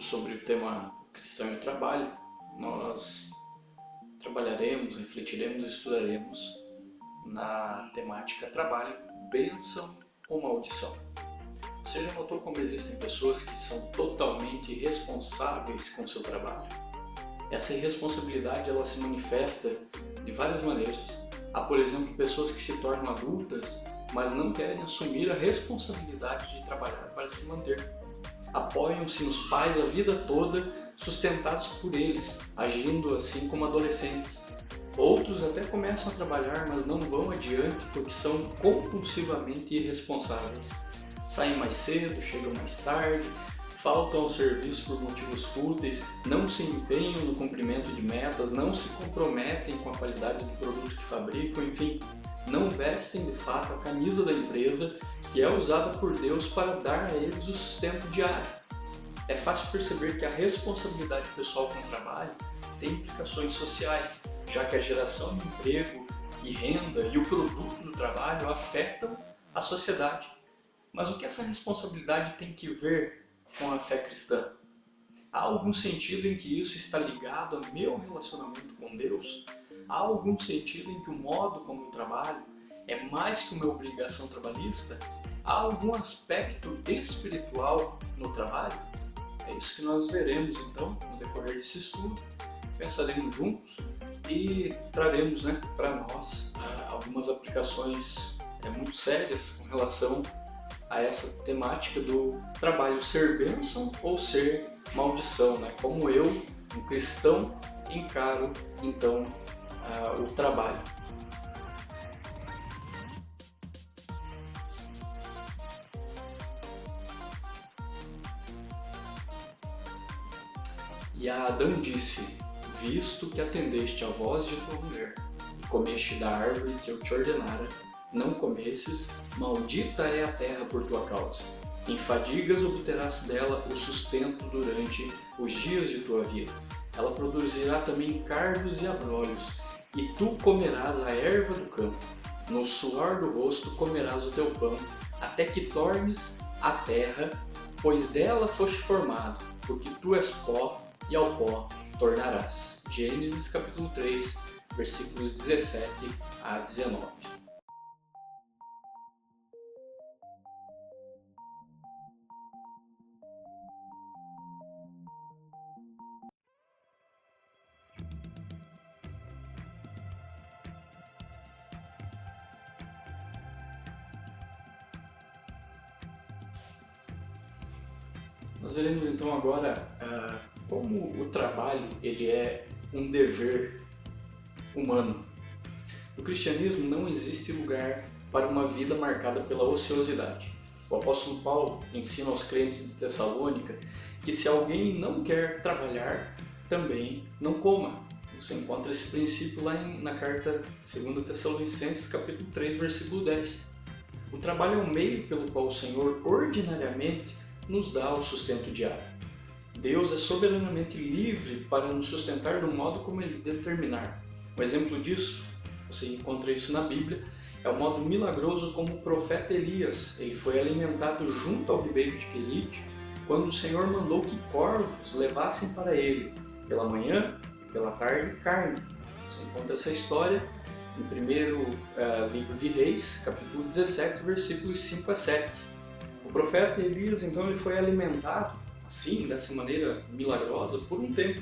sobre o tema cristão e trabalho, nós trabalharemos, refletiremos e estudaremos na temática trabalho, bênção ou maldição. Você já notou como existem pessoas que são totalmente irresponsáveis com o seu trabalho? Essa irresponsabilidade ela se manifesta de várias maneiras. Há, por exemplo, pessoas que se tornam adultas, mas não querem assumir a responsabilidade de trabalhar para se manter. Apoiam-se nos pais a vida toda, sustentados por eles, agindo assim como adolescentes. Outros até começam a trabalhar, mas não vão adiante porque são compulsivamente irresponsáveis. Saem mais cedo, chegam mais tarde, faltam ao serviço por motivos fúteis, não se empenham no cumprimento de metas, não se comprometem com a qualidade do produto que fabricam, enfim, não vestem de fato a camisa da empresa que é usada por Deus para dar a eles o sustento diário. É fácil perceber que a responsabilidade pessoal com o trabalho tem implicações sociais, já que a geração de emprego e renda e o produto do trabalho afetam a sociedade. Mas o que essa responsabilidade tem que ver com a fé cristã? Há algum sentido em que isso está ligado ao meu relacionamento com Deus? Há algum sentido em que o modo como eu trabalho é mais que uma obrigação trabalhista? Há algum aspecto espiritual no trabalho? É isso que nós veremos então no decorrer desse estudo. Pensaremos juntos e traremos para nós algumas aplicações muito sérias com relação a essa temática do trabalho ser bênção ou ser maldição, Como eu, um cristão, encaro então o trabalho. E a Adão disse: visto que atendeste à voz de tua mulher e comeste da árvore que eu te ordenara, não comesses, maldita é a terra por tua causa. Em fadigas obterás dela o sustento durante os dias de tua vida. Ela produzirá também cardos e abrolhos, e tu comerás a erva do campo. No suor do rosto comerás o teu pão, até que tornes a terra, pois dela foste formado, porque tu és pó, e ao pó tornarás. Gênesis capítulo 3, versículos 17 a 19. Nós veremos então agora como o trabalho ele é um dever humano. No cristianismo não existe lugar para uma vida marcada pela ociosidade. O apóstolo Paulo ensina aos crentes de Tessalônica que se alguém não quer trabalhar, também não coma. Você encontra esse princípio lá na carta 2 Tessalonicenses, capítulo 3, versículo 10. O trabalho é um meio pelo qual o Senhor ordinariamente nos dá o sustento diário. Deus é soberanamente livre para nos sustentar do modo como Ele determinar. Um exemplo disso, você encontra isso na Bíblia, é o modo milagroso como o profeta Elias. Ele foi alimentado junto ao ribeiro de Querite, quando o Senhor mandou que corvos levassem para ele, pela manhã e pela tarde, carne. Você encontra essa história no primeiro livro de Reis, capítulo 17, versículos 5 a 7. O profeta Elias, então, ele foi alimentado assim, dessa maneira milagrosa, por um tempo.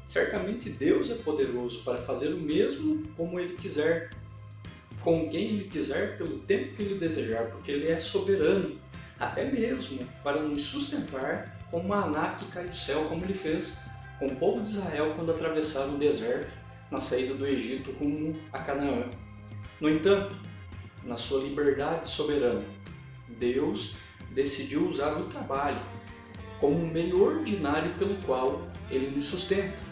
Certamente Deus é poderoso para fazer o mesmo como Ele quiser, com quem Ele quiser, pelo tempo que Ele desejar, porque Ele é soberano, até mesmo para nos sustentar com maná que cai do céu, como Ele fez com o povo de Israel quando atravessaram o deserto na saída do Egito rumo a Canaã. No entanto, na sua liberdade soberana, Deus decidiu usar o trabalho como um meio ordinário pelo qual Ele nos sustenta.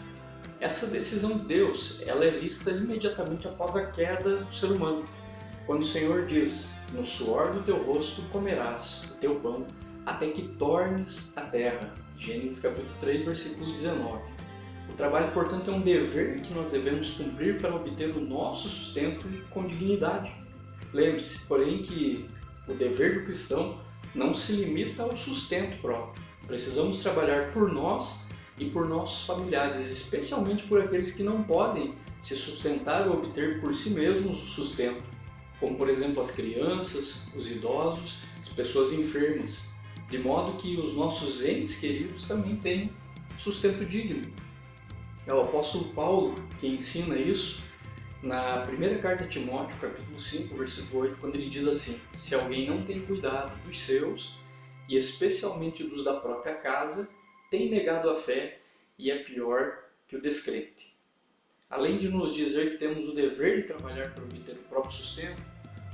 Essa decisão de Deus ela é vista imediatamente após a queda do ser humano, quando o Senhor diz: no suor do teu rosto comerás o teu pão, até que tornes a terra. Gênesis capítulo 3, versículo 19. O trabalho, portanto, é um dever que nós devemos cumprir para obter o nosso sustento com dignidade. Lembre-se, porém, que o dever do cristão não se limita ao sustento próprio, Precisamos trabalhar por nós e por nossos familiares, especialmente por aqueles que não podem se sustentar ou obter por si mesmos o sustento, como por exemplo as crianças, os idosos, as pessoas enfermas, de modo que os nossos entes queridos também tenham sustento digno. É o apóstolo Paulo que ensina isso na primeira carta a Timóteo, capítulo 5, versículo 8, quando ele diz assim: se alguém não tem cuidado dos seus, e especialmente dos da própria casa, tem negado a fé e é pior que o descrente. Além de nos dizer que temos o dever de trabalhar para obter o próprio sustento,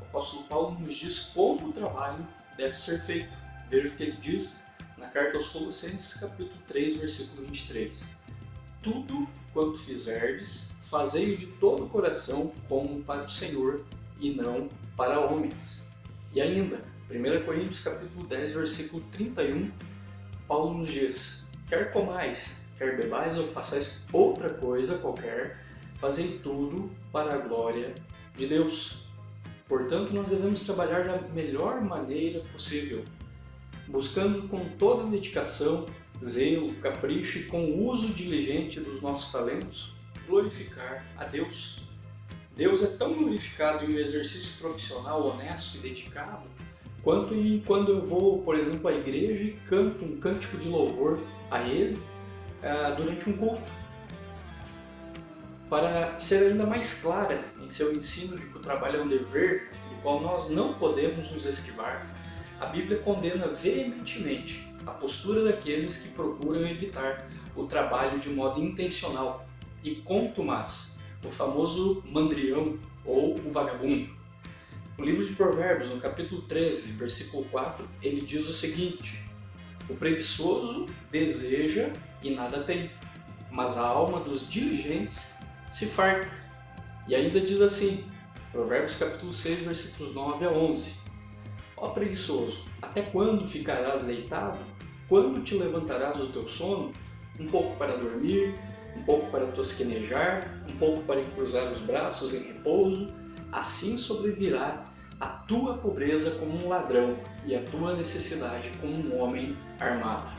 o apóstolo Paulo nos diz como o trabalho deve ser feito. Veja o que ele diz na carta aos Colossenses, capítulo 3, versículo 23. Tudo quanto fizerdes, fazei-o de todo o coração como para o Senhor e não para homens. E ainda, 1 Coríntios capítulo 10, versículo 31, Paulo nos diz: quer comais, quer bebais ou façais outra coisa qualquer, fazei tudo para a glória de Deus. Portanto, nós devemos trabalhar da melhor maneira possível, buscando com toda dedicação, zelo, capricho e com o uso diligente dos nossos talentos, glorificar a Deus. Deus é tão glorificado em um exercício profissional honesto e dedicado, quanto quando eu vou, por exemplo, à igreja e canto um cântico de louvor a Ele durante um culto. Para ser ainda mais clara em seu ensino de que o trabalho é um dever do qual nós não podemos nos esquivar, a Bíblia condena veementemente a postura daqueles que procuram evitar o trabalho de modo intencional e contumaz, o famoso mandrião ou o vagabundo. No livro de Provérbios, no capítulo 13, versículo 4, ele diz o seguinte: o preguiçoso deseja e nada tem, mas a alma dos diligentes se farta. E ainda diz assim, Provérbios capítulo 6, versículos 9 a 11: ó preguiçoso, até quando ficarás deitado? Quando te levantarás do teu sono? Um pouco para dormir, um pouco para tosquenejar, um pouco para cruzar os braços em repouso. Assim sobrevirá a tua pobreza como um ladrão e a tua necessidade como um homem armado.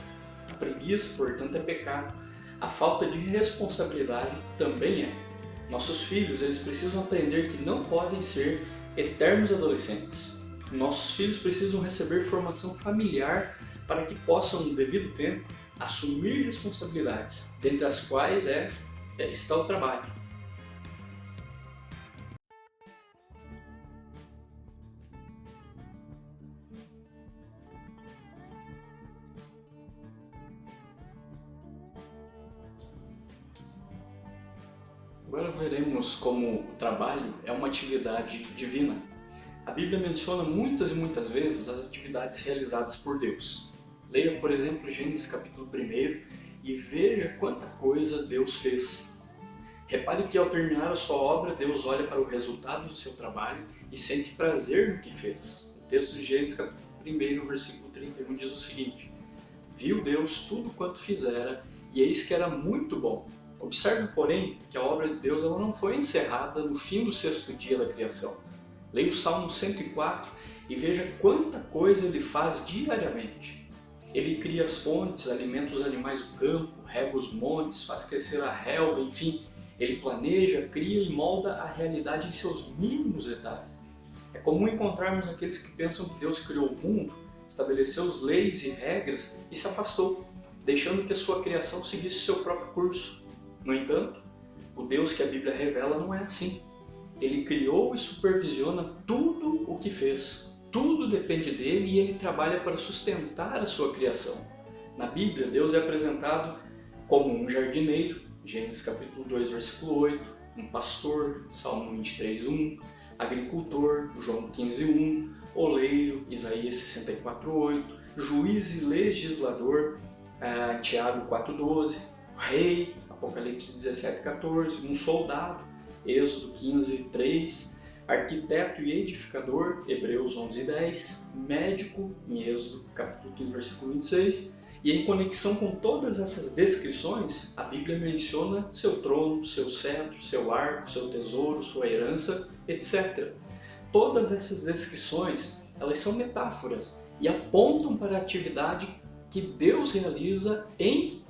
A preguiça, portanto, é pecado. A falta de responsabilidade também é. Nossos filhos, eles precisam aprender que não podem ser eternos adolescentes. Nossos filhos precisam receber formação familiar para que possam, no devido tempo, assumir responsabilidades, dentre as quais está o trabalho. Agora veremos como o trabalho é uma atividade divina. A Bíblia menciona muitas e muitas vezes as atividades realizadas por Deus. Leia, por exemplo, Gênesis capítulo 1 e veja quanta coisa Deus fez. Repare que ao terminar a sua obra, Deus olha para o resultado do seu trabalho e sente prazer no que fez. O texto de Gênesis capítulo 1, versículo 31 diz o seguinte: viu Deus tudo quanto fizera e eis que era muito bom. Observe, porém, que a obra de Deus ela não foi encerrada no fim do sexto dia da criação. Leia o Salmo 104 e veja quanta coisa ele faz diariamente. Ele cria as fontes, alimenta os animais do campo, rega os montes, faz crescer a relva, enfim, ele planeja, cria e molda a realidade em seus mínimos detalhes. É comum encontrarmos aqueles que pensam que Deus criou o mundo, estabeleceu as leis e regras e se afastou, deixando que a sua criação seguisse seu próprio curso. No entanto, o Deus que a Bíblia revela não é assim. Ele criou e supervisiona tudo o que fez. Tudo depende dele e ele trabalha para sustentar a sua criação. Na Bíblia, Deus é apresentado como um jardineiro, Gênesis capítulo 2, versículo 8, um pastor, Salmo 23, 1, agricultor, João 15, 1, oleiro, Isaías 64, 8, juiz e legislador, Tiago 4, 12, rei, Apocalipse 17, 14, um soldado, Êxodo 15, 3, arquiteto e edificador, Hebreus 11, 10, médico, em Êxodo capítulo 15, versículo 26, e em conexão com todas essas descrições, a Bíblia menciona seu trono, seu cetro, seu arco, seu tesouro, sua herança, etc. Todas essas descrições, elas são metáforas e apontam para a atividade que Deus realiza em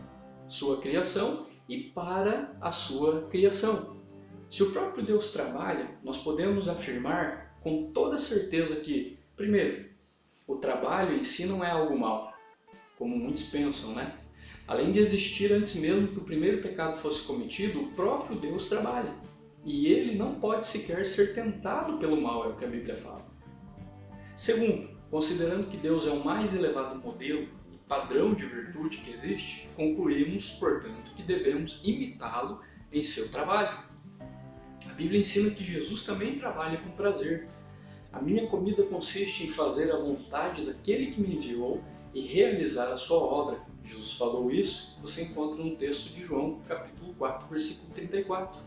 sua criação e para a sua criação. Se o próprio Deus trabalha, nós podemos afirmar com toda certeza que, primeiro, o trabalho em si não é algo mau, como muitos pensam, né? Além de existir antes mesmo que o primeiro pecado fosse cometido, o próprio Deus trabalha. E ele não pode sequer ser tentado pelo mal, é o que a Bíblia fala. Segundo, considerando que Deus é o mais elevado modelo e padrão de virtude que existe, concluímos, portanto, que devemos imitá-lo em seu trabalho. A Bíblia ensina que Jesus também trabalha com prazer. A minha comida consiste em fazer a vontade daquele que me enviou e realizar a sua obra. Jesus falou isso, você encontra no texto de João, capítulo 4, versículo 34.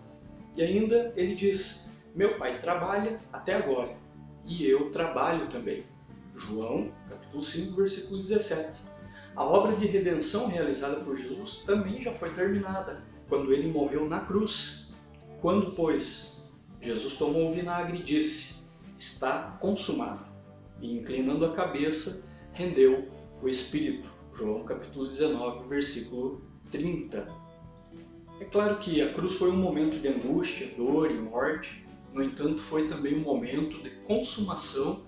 E ainda ele diz, meu Pai trabalha até agora, e eu trabalho também. João, capítulo 5, versículo 17. A obra de redenção realizada por Jesus também já foi terminada, quando ele morreu na cruz. Quando, pois, Jesus tomou o vinagre e disse, está consumado, e inclinando a cabeça, rendeu o Espírito. João capítulo 19, versículo 30. É claro que a cruz foi um momento de angústia, dor e morte, no entanto foi também um momento de consumação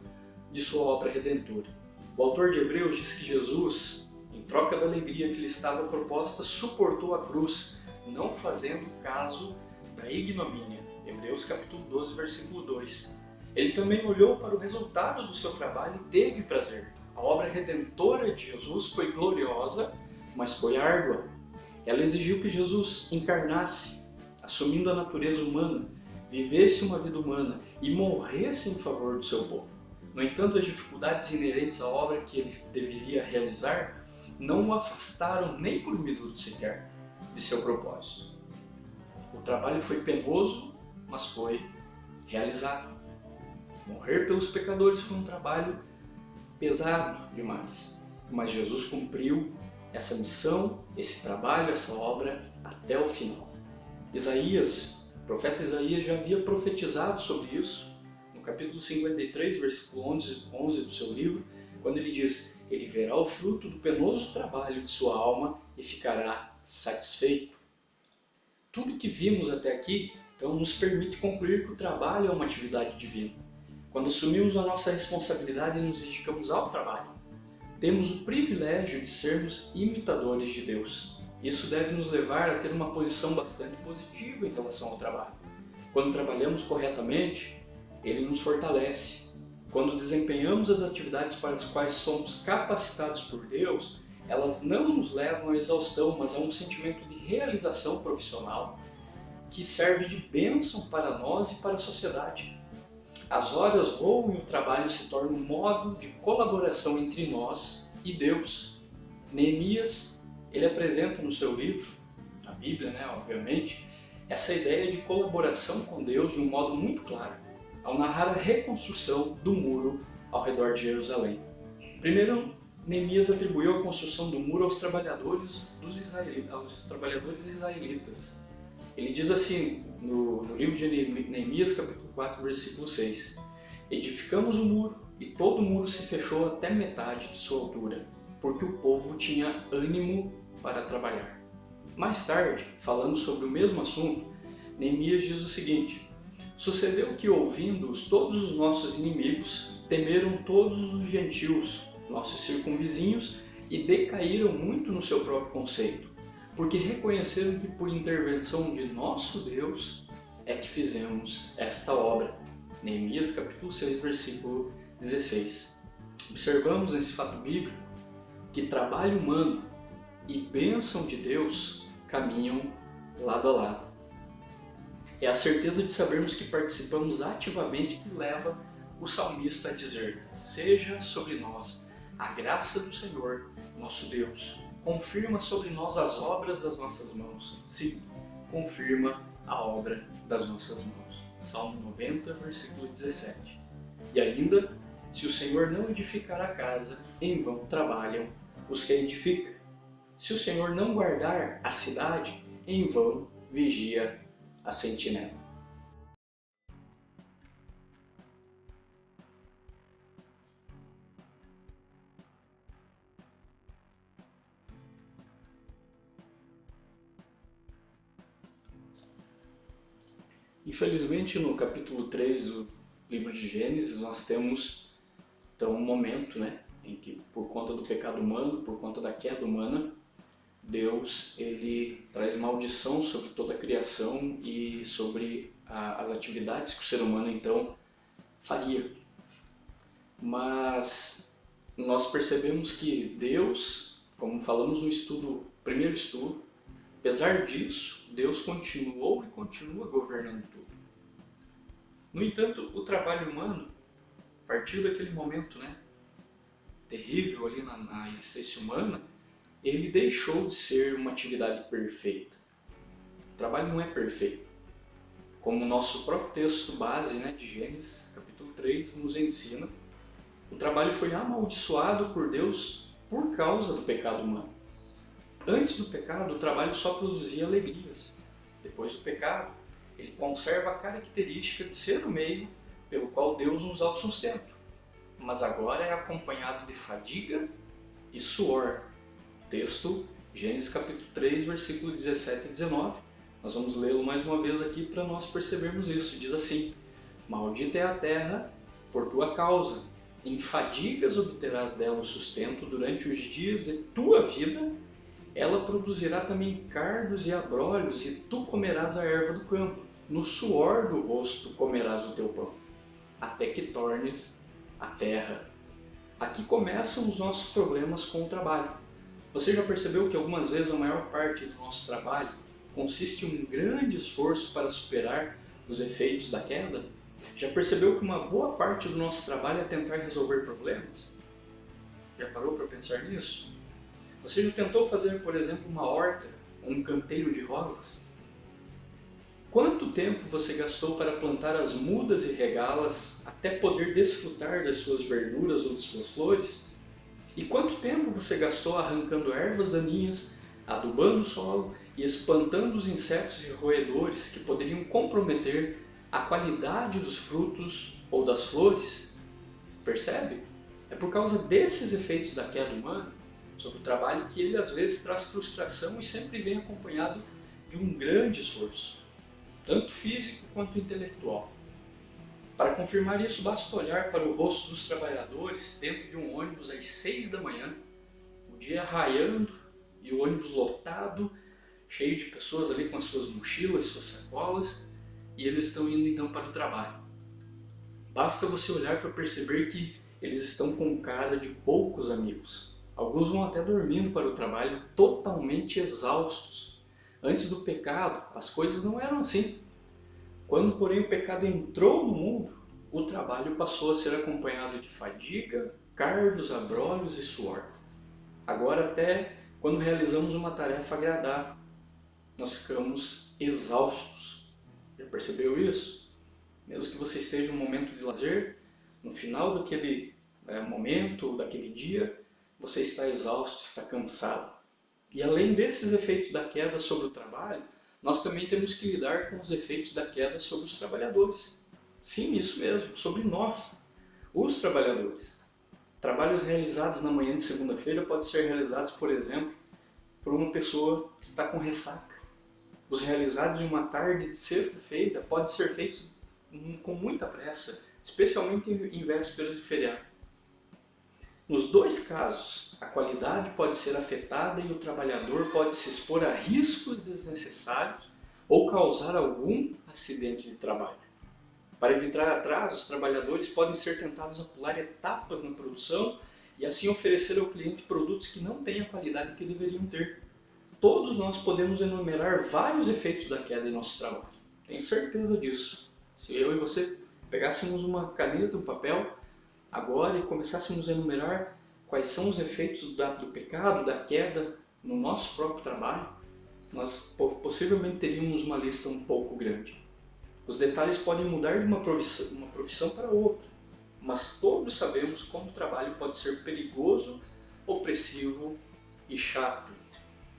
de sua obra redentora. O autor de Hebreus diz que Jesus, em troca da alegria que lhe estava proposta, suportou a cruz, não fazendo caso da ignomínia. Hebreus capítulo 12, versículo 2. Ele também olhou para o resultado do seu trabalho e teve prazer. A obra redentora de Jesus foi gloriosa, mas foi árdua. Ela exigiu que Jesus encarnasse, assumindo a natureza humana, vivesse uma vida humana e morresse em favor do seu povo. No entanto, as dificuldades inerentes à obra que ele deveria realizar não o afastaram nem por um minuto sequer de seu propósito. O trabalho foi penoso, mas foi realizado. Morrer pelos pecadores foi um trabalho pesado demais, mas Jesus cumpriu essa missão, esse trabalho, essa obra até o final. O profeta Isaías já havia profetizado sobre isso no capítulo 53, versículo 11 do seu livro, quando ele diz, ele verá o fruto do penoso trabalho de sua alma e ficará satisfeito. Tudo que vimos até aqui, então, nos permite concluir que o trabalho é uma atividade divina. Quando assumimos a nossa responsabilidade e nos dedicamos ao trabalho, temos o privilégio de sermos imitadores de Deus. Isso deve nos levar a ter uma posição bastante positiva em relação ao trabalho. Quando trabalhamos corretamente, ele nos fortalece. Quando desempenhamos as atividades para as quais somos capacitados por Deus, elas não nos levam à exaustão, mas a um sentimento de realização profissional que serve de bênção para nós e para a sociedade. As horas voam e o trabalho se torna um modo de colaboração entre nós e Deus. Neemias, ele apresenta no seu livro, na Bíblia, obviamente, essa ideia de colaboração com Deus de um modo muito claro, ao narrar a reconstrução do muro ao redor de Jerusalém. Primeiro, Neemias atribuiu a construção do muro aos trabalhadores israelitas. Ele diz assim, no livro de Neemias, capítulo 4, versículo 6. Edificamos o muro, e todo o muro se fechou até metade de sua altura, porque o povo tinha ânimo para trabalhar. Mais tarde, falando sobre o mesmo assunto, Neemias diz o seguinte, sucedeu que, ouvindo-os todos os nossos inimigos, temeram todos os gentios, nossos circunvizinhos, e decaíram muito no seu próprio conceito, porque reconheceram que por intervenção de nosso Deus é que fizemos esta obra. Neemias capítulo 6, versículo 16. Observamos nesse fato bíblico que trabalho humano e bênção de Deus caminham lado a lado. É a certeza de sabermos que participamos ativamente que leva o salmista a dizer, seja sobre nós a graça do Senhor, nosso Deus. Confirma sobre nós as obras das nossas mãos. Sim, confirma a obra das nossas mãos. Salmo 90, versículo 17. E ainda, se o Senhor não edificar a casa, em vão trabalham os que a edificam. Se o Senhor não guardar a cidade, em vão vigia a sentinela. Infelizmente, no capítulo 3 do livro de Gênesis, nós temos então um momento, em que por conta do pecado humano, por conta da queda humana, Deus ele traz maldição sobre toda a criação e sobre as atividades que o ser humano então faria. Mas nós percebemos que Deus, como falamos no primeiro estudo, apesar disso, Deus continuou e continua governando tudo. No entanto, o trabalho humano, a partir daquele momento terrível ali na existência humana, ele deixou de ser uma atividade perfeita. O trabalho não é perfeito. Como o nosso próprio texto base de Gênesis, capítulo 3, nos ensina, o trabalho foi amaldiçoado por Deus por causa do pecado humano. Antes do pecado, o trabalho só produzia alegrias. Depois do pecado, ele conserva a característica de ser o meio pelo qual Deus nos dá o sustento. Mas agora é acompanhado de fadiga e suor. Texto, Gênesis capítulo 3, versículo 17 e 19. Nós vamos lê-lo mais uma vez aqui para nós percebermos isso. Diz assim: Maldita é a terra por tua causa. Em fadigas obterás dela o sustento durante os dias de tua vida. Ela produzirá também cardos e abrolhos, e tu comerás a erva do campo. No suor do rosto comerás o teu pão, até que tornes a terra. Aqui começam os nossos problemas com o trabalho. Você já percebeu que algumas vezes a maior parte do nosso trabalho consiste em um grande esforço para superar os efeitos da queda? Já percebeu que uma boa parte do nosso trabalho é tentar resolver problemas? Já parou para pensar nisso? Você já tentou fazer, por exemplo, uma horta ou um canteiro de rosas? Quanto tempo você gastou para plantar as mudas e regá-las até poder desfrutar das suas verduras ou de suas flores? E quanto tempo você gastou arrancando ervas daninhas, adubando o solo e espantando os insetos e roedores que poderiam comprometer a qualidade dos frutos ou das flores? Percebe? É por causa desses efeitos da queda humana sobre o trabalho que ele às vezes traz frustração e sempre vem acompanhado de um grande esforço, tanto físico quanto intelectual. Para confirmar isso, basta olhar para o rosto dos trabalhadores dentro de um ônibus às 6 da manhã, o dia raiando e o ônibus lotado, cheio de pessoas ali com as suas mochilas, suas sacolas, e eles estão indo então para o trabalho. Basta você olhar para perceber que eles estão com cara de poucos amigos. Alguns vão até dormindo para o trabalho totalmente exaustos. Antes do pecado, as coisas não eram assim. Quando, porém, o pecado entrou no mundo, o trabalho passou a ser acompanhado de fadiga, cardos, abrolhos e suor. Agora, até quando realizamos uma tarefa agradável, nós ficamos exaustos. Já percebeu isso? Mesmo que você esteja em um momento de lazer, no final daquele momento, daquele dia, você está exausto, está cansado. E além desses efeitos da queda sobre o trabalho, nós também temos que lidar com os efeitos da queda sobre os trabalhadores. Sim, isso mesmo, sobre nós, os trabalhadores. Trabalhos realizados na manhã de segunda-feira podem ser realizados, por exemplo, por uma pessoa que está com ressaca. Os realizados em uma tarde de sexta-feira podem ser feitos com muita pressa, especialmente em vésperas de feriado. Nos dois casos, a qualidade pode ser afetada e o trabalhador pode se expor a riscos desnecessários ou causar algum acidente de trabalho. Para evitar atrasos, os trabalhadores podem ser tentados a pular etapas na produção e assim oferecer ao cliente produtos que não têm a qualidade que deveriam ter. Todos nós podemos enumerar vários efeitos da queda em nosso trabalho. Tenho certeza disso. Se eu e você pegássemos uma caneta, um papel, agora e começássemos a enumerar quais são os efeitos do pecado, da queda no nosso próprio trabalho, nós possivelmente teríamos uma lista um pouco grande. Os detalhes podem mudar de uma profissão para outra, mas todos sabemos como o trabalho pode ser perigoso, opressivo e chato.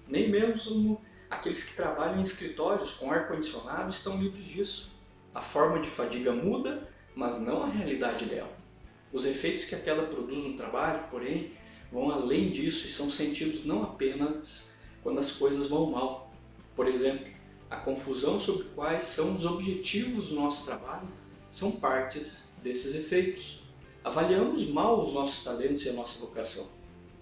Nem mesmo aqueles que trabalham em escritórios com ar-condicionado estão livres disso. A forma de fadiga muda, mas não a realidade dela. Os efeitos que a queda produz no trabalho, porém, vão além disso e são sentidos não apenas quando as coisas vão mal. Por exemplo, a confusão sobre quais são os objetivos do nosso trabalho são partes desses efeitos. Avaliamos mal os nossos talentos e a nossa vocação.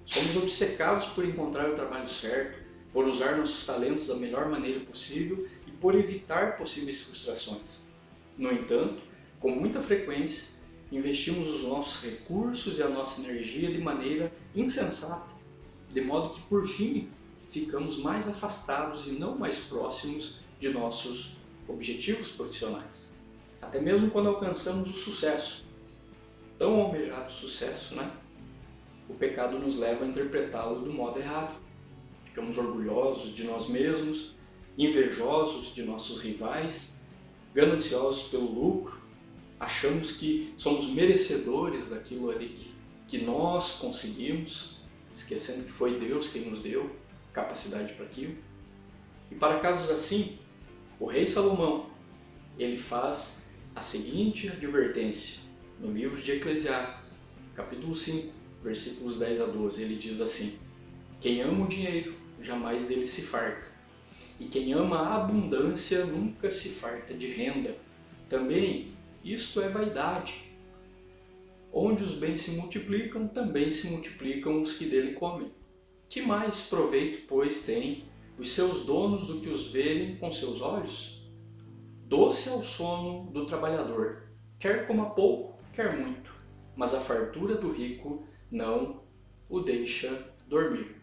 Somos obcecados por encontrar o trabalho certo, por usar nossos talentos da melhor maneira possível e por evitar possíveis frustrações. No entanto, com muita frequência, investimos os nossos recursos e a nossa energia de maneira insensata, de modo que, por fim, ficamos mais afastados e não mais próximos de nossos objetivos profissionais. Até mesmo quando alcançamos o sucesso, tão almejado sucesso, né? O pecado nos leva a interpretá-lo do modo errado. Ficamos orgulhosos de nós mesmos, invejosos de nossos rivais, gananciosos pelo lucro, achamos que somos merecedores daquilo ali que nós conseguimos, esquecendo que foi Deus quem nos deu capacidade para aquilo. E para casos assim, o rei Salomão, ele faz a seguinte advertência no livro de Eclesiastes, capítulo 5, versículos 10 a 12. Ele diz assim: quem ama o dinheiro jamais dele se farta, e quem ama a abundância nunca se farta de renda. Também isto é vaidade. Onde os bens se multiplicam, também se multiplicam os que dele comem. Que mais proveito, pois, têm os seus donos do que os verem com seus olhos? Doce é o sono do trabalhador, quer coma pouco, quer muito, mas a fartura do rico não o deixa dormir.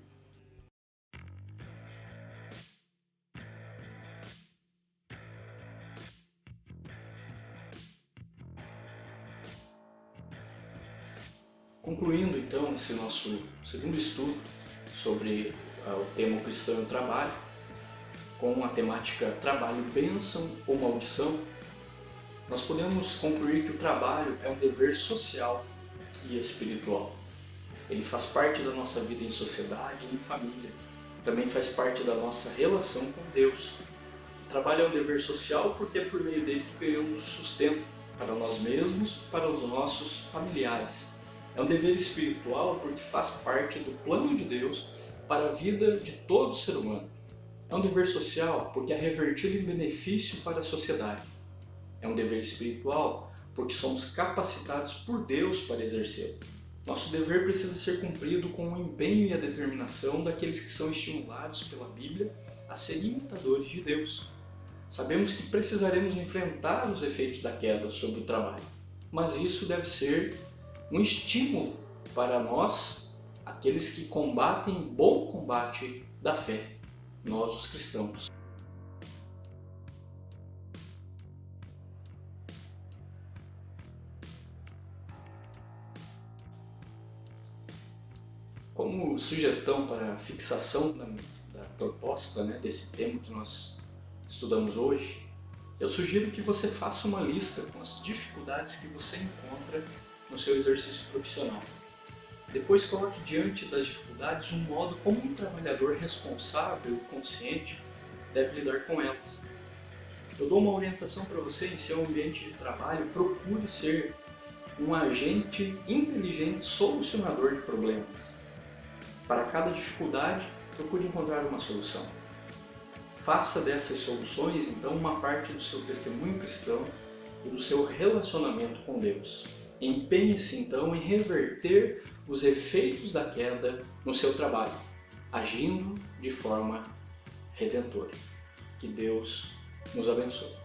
Concluindo então esse nosso segundo estudo sobre o tema cristão e o trabalho, com a temática trabalho, bênção ou maldição, nós podemos concluir que o trabalho é um dever social e espiritual. Ele faz parte da nossa vida em sociedade e em família. Também faz parte da nossa relação com Deus. O trabalho é um dever social porque é por meio dele que ganhamos o sustento para nós mesmos e para os nossos familiares. É um dever espiritual porque faz parte do plano de Deus para a vida de todo ser humano. É um dever social porque é revertido em benefício para a sociedade. É um dever espiritual porque somos capacitados por Deus para exercê-lo. Nosso dever precisa ser cumprido com o empenho e a determinação daqueles que são estimulados pela Bíblia a serem imitadores de Deus. Sabemos que precisaremos enfrentar os efeitos da queda sobre o trabalho, mas isso deve ser um estímulo para nós, aqueles que combatem o bom combate da fé, nós os cristãos. Como sugestão para a fixação da proposta, desse tema que nós estudamos hoje, eu sugiro que você faça uma lista com as dificuldades que você encontra no seu exercício profissional. Depois coloque diante das dificuldades um modo como um trabalhador responsável e consciente deve lidar com elas. Eu dou uma orientação para você em seu ambiente de trabalho: procure ser um agente inteligente solucionador de problemas. Para cada dificuldade, procure encontrar uma solução. Faça dessas soluções, então, uma parte do seu testemunho cristão e do seu relacionamento com Deus. Empenhe-se, então, em reverter os efeitos da queda no seu trabalho, agindo de forma redentora. Que Deus nos abençoe.